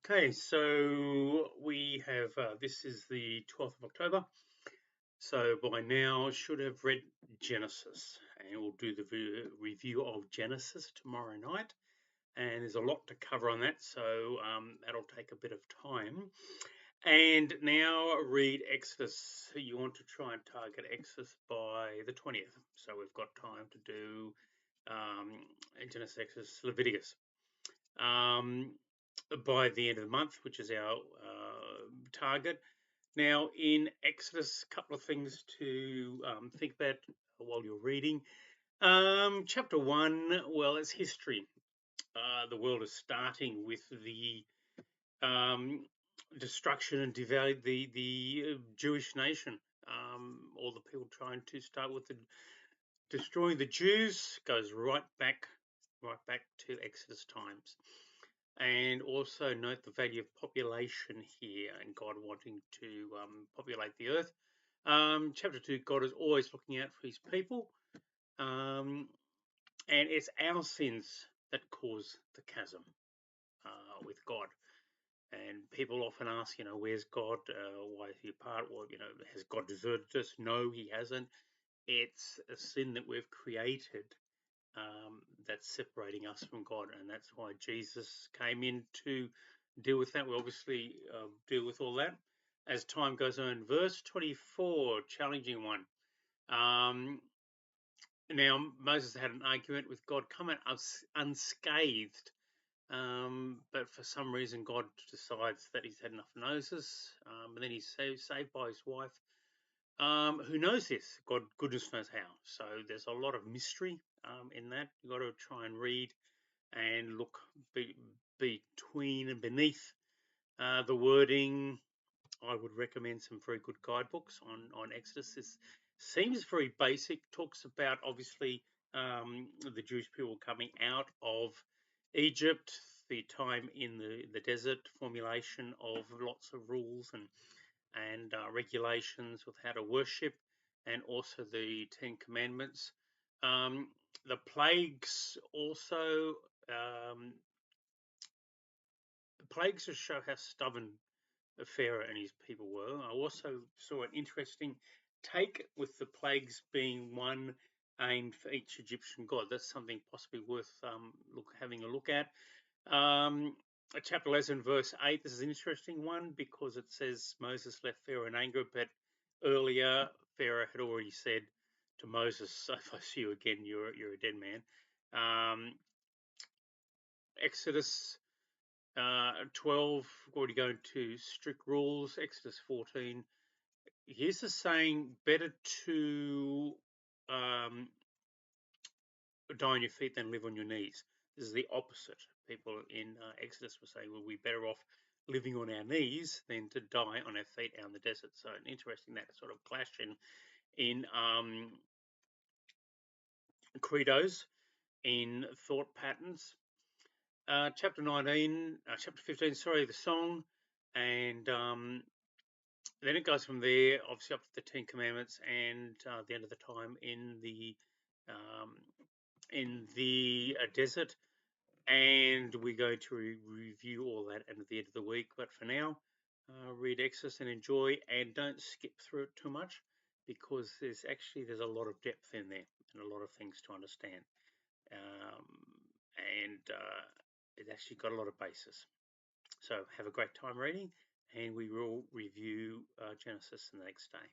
Okay, so we have this is the 12th of October. So by now, should have read Genesis, and we'll do the review of Genesis tomorrow night. And there's a lot to cover on that, so that'll take a bit of time. And now read Exodus. You want to try and target Exodus by the 20th, so we've got time to do Genesis, Exodus, Leviticus. By the end of the month, which is our target. Now, in Exodus, a couple of things to think about while you're reading. Chapter 1, well, it's history. The world is starting with the destruction and the Jewish nation. All the people trying to start with the destroying the Jews goes right back to Exodus times. And also note the value of population here and God wanting to populate the earth. Chapter 2, God is always looking out for his people. And it's our sins that cause the chasm with God. And people often ask, where's God? Why is he apart? Well, has God deserted us? No, he hasn't. It's a sin that we've created that's separating us from God, and that's why Jesus came in to deal with that. We obviously deal with all that as time goes on. Verse 24, challenging one. Now Moses had an argument with God, come out unscathed, but for some reason God decides that he's had enough of Moses, and then he's saved by his wife. Who knows this? God, goodness knows how. So there's a lot of mystery in that. You've got to try and read and look between and beneath the wording. I would recommend some very good guidebooks on Exodus. This seems very basic. Talks about obviously the Jewish people coming out of Egypt, the time in the desert, formulation of lots of rules and regulations with how to worship, and also the Ten Commandments. The plagues also, plagues to show how stubborn Pharaoh and his people were. I also saw an interesting take with the plagues being one aimed for each Egyptian god. That's something possibly worth having a look at. Chapter 11, verse 8, this is an interesting one because it says Moses left Pharaoh in anger, but earlier Pharaoh had already said to Moses, if I see you again, you're a dead man. Exodus 12, already going to strict rules. Exodus 14, here's the saying, better to die on your feet than live on your knees. This is the opposite. People in Exodus were saying, well, we're better off living on our knees than to die on our feet out in the desert. So interesting that sort of clash in credos, in thought patterns. Chapter 15, sorry, the song, and then it goes from there, obviously up to the Ten Commandments and the end of the time in the desert. And we're going to review all that at the end of the week. But for now, read Exodus and enjoy, and don't skip through it too much because there's a lot of depth in there and a lot of things to understand. And it's actually got a lot of basis. So have a great time reading, and we will review Genesis the next day.